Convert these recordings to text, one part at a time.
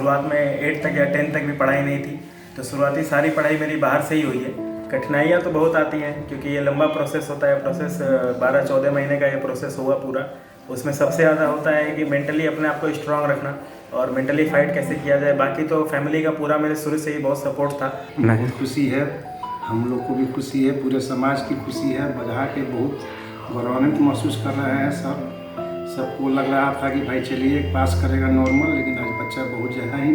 शुरुआत में 8 तक या 10 तक भी पढ़ाई नहीं थी, तो शुरुआती सारी पढ़ाई मेरी बाहर से ही हुई है। कठिनाइयाँ तो बहुत आती हैं क्योंकि ये लंबा प्रोसेस होता है। प्रोसेस 12-14 महीने का ये प्रोसेस हुआ पूरा। उसमें सबसे ज़्यादा होता है कि मेंटली अपने आप को स्ट्रांग रखना और मेंटली फाइट कैसे किया जाए। बाकी तो फैमिली का पूरा मेरे शुरू से ही बहुत सपोर्ट था। बहुत खुशी है, हम लोग को भी खुशी है, पूरे समाज की खुशी है। बगहा के बहुत गौरवान्वित महसूस कर रहे हैं सबको लग रहा था कि भाई चलिए पास करेगा नॉर्मल, लेकिन आज बच्चा बहुत ज़्यादा ही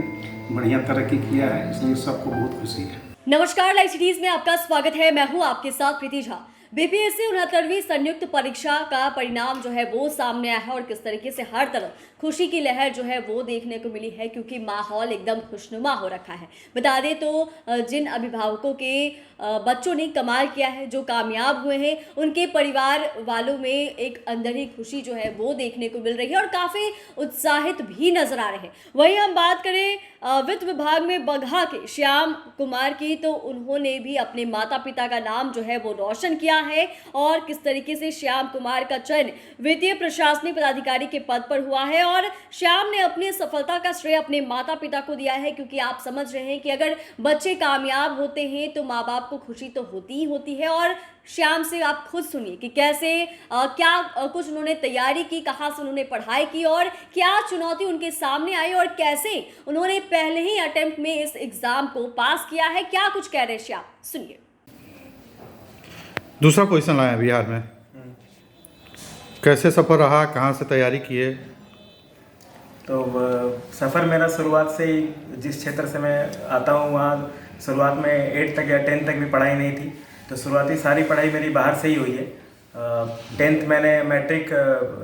बढ़िया तरक्की किया है, इसलिए सबको बहुत खुशी है। नमस्कार, लाइव सिटीज में आपका स्वागत है। मैं हूं आपके साथ प्रीति झा। बीपीएससी 69वीं संयुक्त परीक्षा का परिणाम जो है वो सामने आया है और किस तरीके से हर तरफ खुशी की लहर जो है वो देखने को मिली है, क्योंकि माहौल एकदम खुशनुमा हो रखा है। बता दें तो जिन अभिभावकों के बच्चों ने कमाल किया है, जो कामयाब हुए हैं, उनके परिवार वालों में एक अंदर ही खुशी जो है वो देखने को मिल रही है और काफ़ी उत्साहित भी नजर आ रहे हैं। वहीं हम बात करें वित्त विभाग में बगहा के श्याम कुमार की, तो उन्होंने भी अपने माता पिता का नाम जो है वो रोशन किया है और किस तरीके से श्याम कुमार का चयन वित्तीय प्रशासनिक पदाधिकारी के पद पर हुआ है। और श्याम ने अपनी सफलता का श्रेय अपने माता पिता को दिया है, क्योंकि आप समझ रहे हैं कि अगर बच्चे कामयाब होते हैं तो माँ बाप को खुशी तो होती ही होती है। और श्याम से आप खुद सुनिए कि कैसे क्या कुछ उन्होंने तैयारी की, कहाँ से उन्होंने पढ़ाई की और क्या चुनौती उनके सामने आई और कैसे उन्होंने पहले ही अटेम्प्ट में इस एग्जाम को पास किया है। क्या कुछ कह रहे श्याम, सुनिए। दूसरा क्वेश्चन लाया बिहार में, कैसे सफ़र रहा, कहाँ से तैयारी किए? तो सफ़र मेरा शुरुआत से ही, जिस क्षेत्र से मैं आता हूँ वहाँ शुरुआत में 8 तक या 10 तक भी पढ़ाई नहीं थी, तो शुरुआती सारी पढ़ाई मेरी बाहर से ही हुई है। 10th मैंने मैट्रिक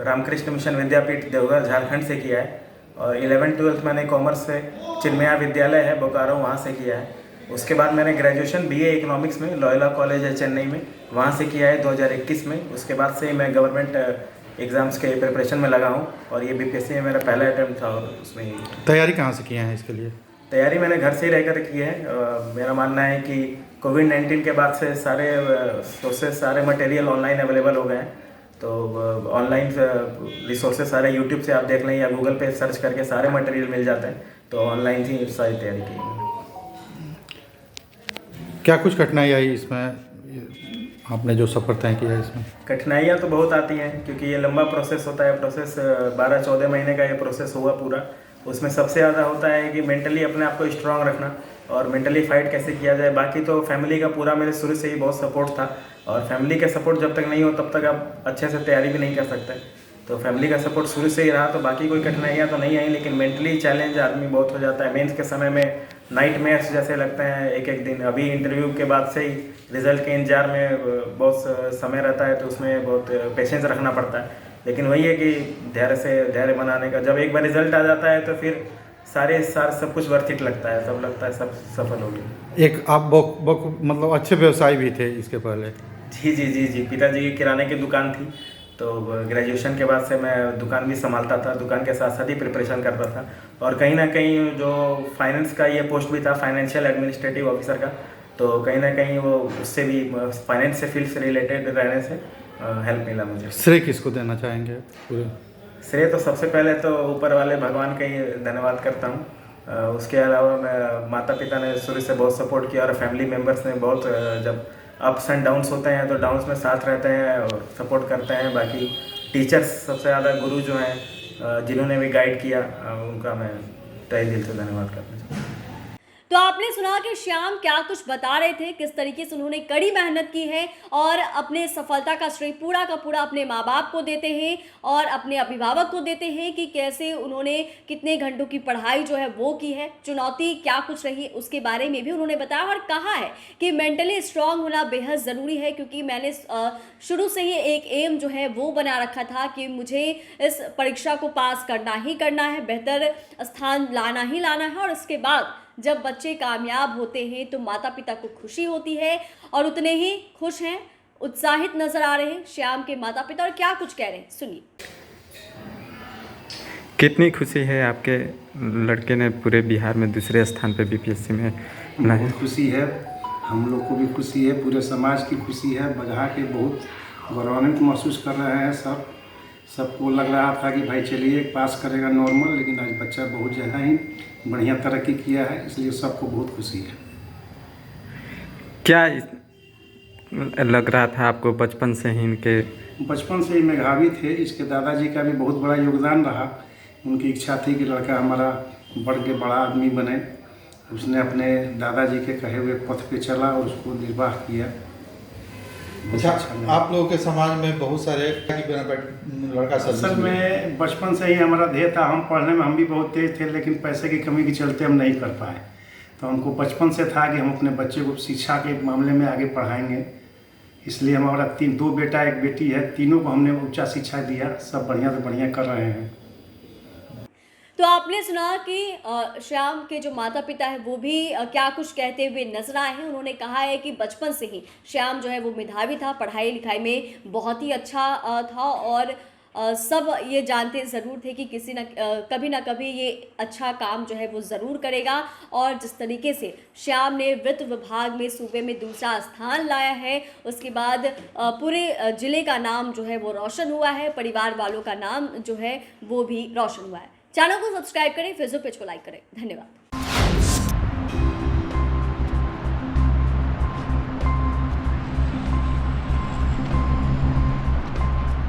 रामकृष्ण मिशन विद्यापीठ देवघर झारखंड से किया है और 11th-12th मैंने कॉमर्स से चिन्मया विद्यालय है बोकारो, वहाँ से किया है। उसके बाद मैंने ग्रेजुएशन BA इकोनॉमिक्स में लॉयोला कॉलेज है चेन्नई में, वहाँ से किया है 2021 में। उसके बाद से मैं गवर्नमेंट एग्ज़ाम्स के प्रिपरेशन में लगा हूँ और ये बीपीएससी में मेरा पहला अटैम्प्ट था और उसमें तैयारी कहाँ से किए हैं इसके लिए? तैयारी मैंने घर से ही रहकर की है। मेरा मानना है कि कोविड-19 के बाद से सारे सोर्सेज, सारे मटेरियल ऑनलाइन अवेलेबल हो गए हैं। तो ऑनलाइन रिसोर्सेज सारे यूट्यूब से आप देख लें या गूगल पे सर्च करके सारे मटेरियल मिल जाते हैं, तो ऑनलाइन ही सारी तैयारी की। क्या कुछ कठिनाई आई इसमें, आपने जो सफ़र तय किया इसमें? कठिनाइयाँ तो बहुत आती हैं क्योंकि ये लंबा प्रोसेस होता है। प्रोसेस 12-14 महीने का ये प्रोसेस हुआ पूरा। उसमें सबसे ज़्यादा होता है कि मेंटली अपने आप को स्ट्रांग रखना और मेंटली फाइट कैसे किया जाए। बाकी तो फैमिली का पूरा मेरे शुरू से ही बहुत सपोर्ट था और फैमिली का सपोर्ट जब तक नहीं हो तब तक आप अच्छे से तैयारी भी नहीं कर सकते। तो फैमिली का सपोर्ट शुरू से ही रहा, तो बाकी कोई कठिनाइयाँ तो नहीं आई, लेकिन मेंटली चैलेंज आदमी बहुत हो जाता है। मेंस के समय में नाइटमेयर्स जैसे लगते हैं एक दिन। अभी इंटरव्यू के बाद से ही रिज़ल्ट के इंतजार में बहुत समय रहता है, तो उसमें बहुत पेशेंस रखना पड़ता है। लेकिन वही है कि धैर्य बनाने का, जब एक बार रिजल्ट आ जाता है तो फिर सारे सब कुछ वर्थ इट लगता है, सब लगता है सब सफल हो गया। एक आप मतलब अच्छे व्यवसाय भी थे इसके पहले? जी, पिताजी की किराने की दुकान थी, तो ग्रेजुएशन के बाद से मैं दुकान भी संभालता था, दुकान के साथ साथ ही प्रिपरेशन करता था। और कहीं ना कहीं जो फाइनेंस का ये पोस्ट भी था, फाइनेंशियल एडमिनिस्ट्रेटिव ऑफिसर का, तो कहीं ना कहीं वो उससे भी फाइनेंस से फील्ड से रिलेटेड रहने से हेल्प मिला मुझे। श्रेय किसको देना चाहेंगे पूरे? श्रेय तो सबसे पहले तो ऊपर वाले भगवान का ही धन्यवाद करता हूँ। उसके अलावा मैं माता पिता ने शुरू से बहुत सपोर्ट किया और फैमिली मेम्बर्स ने बहुत, जब अप्स एंड डाउन्स होते हैं तो डाउन्स में साथ रहते हैं और सपोर्ट करते हैं। बाकी टीचर्स, सबसे ज़्यादा गुरु जो हैं जिन्होंने भी गाइड किया, उनका मैं तहे दिल से धन्यवाद करना चाहता हूँ। तो आपने सुना कि श्याम क्या कुछ बता रहे थे, किस तरीके से उन्होंने कड़ी मेहनत की है और अपने सफलता का श्रेय पूरा का पूरा अपने माँ बाप को देते हैं और अपने अभिभावक को देते हैं कि कैसे उन्होंने कितने घंटों की पढ़ाई जो है वो की है, चुनौती क्या कुछ रही उसके बारे में भी उन्होंने बताया और कहा है कि मेंटली स्ट्रांग होना बेहद ज़रूरी है। क्योंकि मैंने शुरू से ही एक एम जो है वो बना रखा था कि मुझे इस परीक्षा को पास करना ही करना है, बेहतर स्थान लाना ही लाना है। और उसके बाद जब बच्चे कामयाब होते हैं तो माता पिता को खुशी होती है और उतने ही खुश हैं, उत्साहित नजर आ रहे हैं श्याम के माता पिता। और क्या कुछ कह रहे हैं, सुनिए। कितनी खुशी है आपके लड़के ने पूरे बिहार में दूसरे स्थान पे बीपीएससी में? बहुत खुशी है, हम लोग को भी खुशी है, पूरे समाज की खुशी है। बगहा के बहुत गौरवान्वित महसूस कर रहे हैं सबको लग रहा था कि भाई चलिए पास करेगा नॉर्मल, लेकिन आज बच्चा बहुत जगह ही बढ़िया तरक्की किया है, इसलिए सबको बहुत खुशी है। क्या लग रहा था आपको बचपन से ही इनके? बचपन से ही मेधावी थे, इसके दादाजी का भी बहुत बड़ा योगदान रहा। उनकी इच्छा थी कि लड़का हमारा बढ़ के बड़ा आदमी बने। उसने अपने दादाजी के कहे हुए पथ पे चला और उसको निर्वाह किया। अच्छा, आप लोगों के समाज में बहुत सारे लड़का असल में बचपन से ही हमारा ध्येय था, हम पढ़ने में हम भी बहुत तेज थे, लेकिन पैसे की कमी के चलते हम नहीं कर पाए। तो हमको बचपन से था कि हम अपने बच्चे को शिक्षा के मामले में आगे पढ़ाएंगे, इसलिए हमारा दो बेटा एक बेटी है, तीनों को हमने उच्च शिक्षा दिया। सब बढ़िया से बढ़िया कर रहे हैं। तो आपने सुना कि श्याम के जो माता पिता है वो भी क्या कुछ कहते हुए नजर आए हैं। उन्होंने कहा है कि बचपन से ही श्याम जो है वो मेधावी था, पढ़ाई लिखाई में बहुत ही अच्छा था और सब ये जानते ज़रूर थे कि कभी ना कभी ये अच्छा काम जो है वो ज़रूर करेगा। और जिस तरीके से श्याम ने वित्त विभाग में सूबे में दूसरा स्थान लाया है, उसके बाद पूरे ज़िले का नाम जो है वो रोशन हुआ है, परिवार वालों का नाम जो है वो भी रोशन हुआ है। चैनल को सब्सक्राइब करें, फेसबुक पेज को लाइक करें। धन्यवाद।